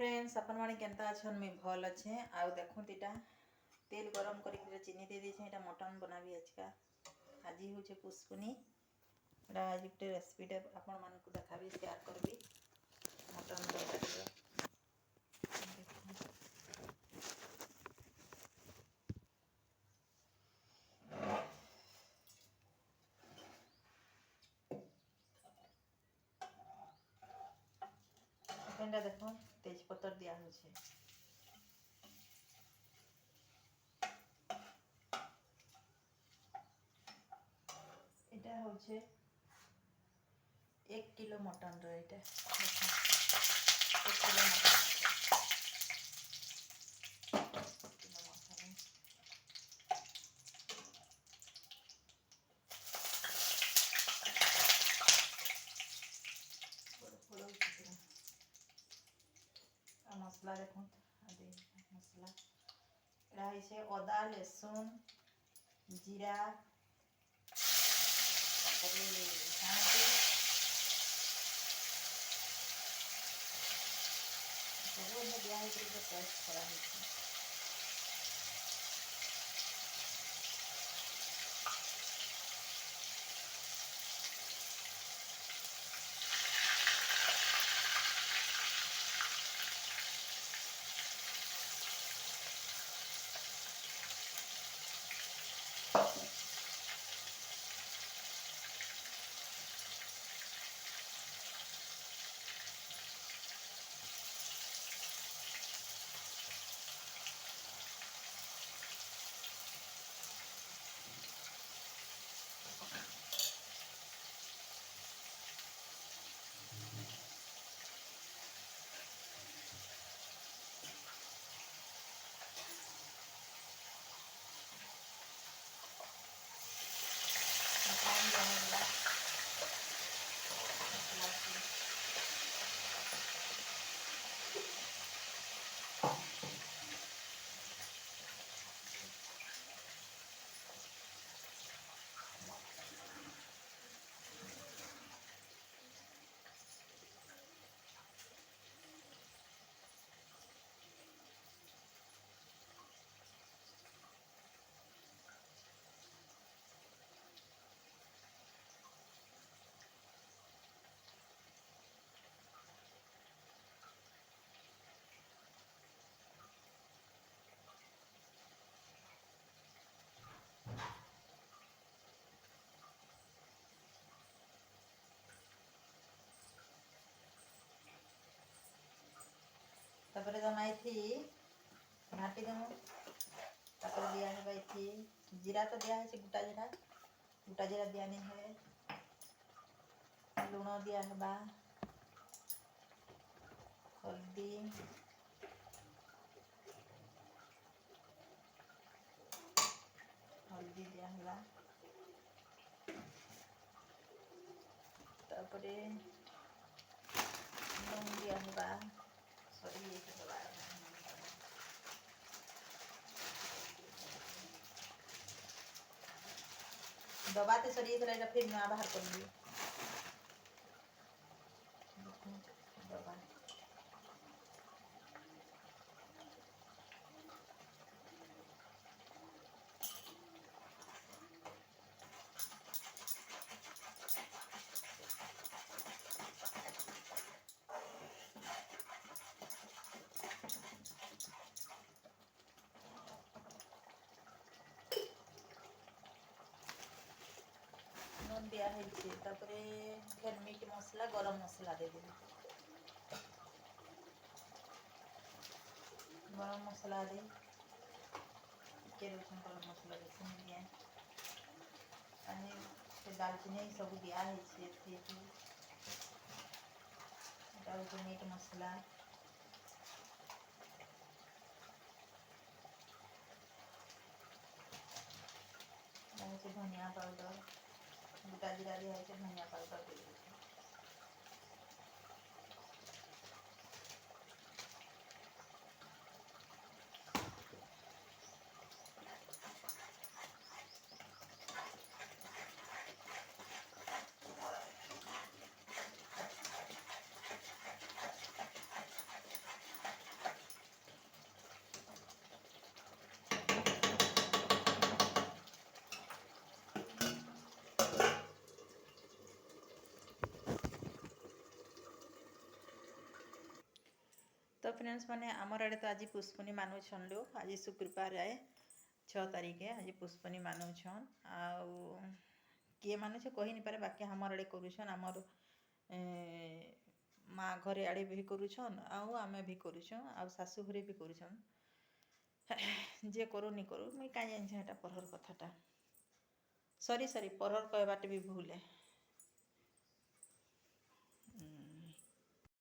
Friends अपन माने केनता अछन मैं भल अच्छे आउ देखो इटा तेल गरम करके चीनी दे दी इटा मटन बनाबी आज हूँ पुष्पुनी इटा आज गोटे रेसिपीटा आपण मानक देखाबी शेयर करबी मटन तरकारी देखो तेजपत्र दिया हो हूँ 1 किलो मटन रो 1 किलो मटन मसला देखो मसला इटा अदा लहसुन जीरा सब दिया पेस्ट करा तापर जमाई थी घाटी देमु तापर दिया है थी जीरा तो दिया है गोटा जीरा दिया नहीं है लुण दिया है हल्दी दिया है तापरे लुण दिया है सॉरी ये दबाते सरी फिर मैं बाहर कर ली दबा दिया है फिर मीट मसला गरम मसला दे देबी गरम मसला दे गरम मसला बेसी नहीं दिए दालचीनी सब दिया है मीट मसला धनिया पाउडर गोटा जीरा दिया है धनिया पाउडर दे तो फ्रेंड्स मैंने आमर आड़े तो आज पुष्पनी मानुछन लोग आज शुक्रवार आए 6 तारीख आज पुष्पनी मानुछन आउ किए मानुछे कही नहीं पारे बाकी हमर आड़े करुछन आमर माँ घरे आड़े भी करुछन आउ आमे भी करुछन आउ सासू घरे भी करुछन जे करू नहीं करू मुई क्या जानी परहर कथाटा सॉरी परहर कहबाटे भी भूल है।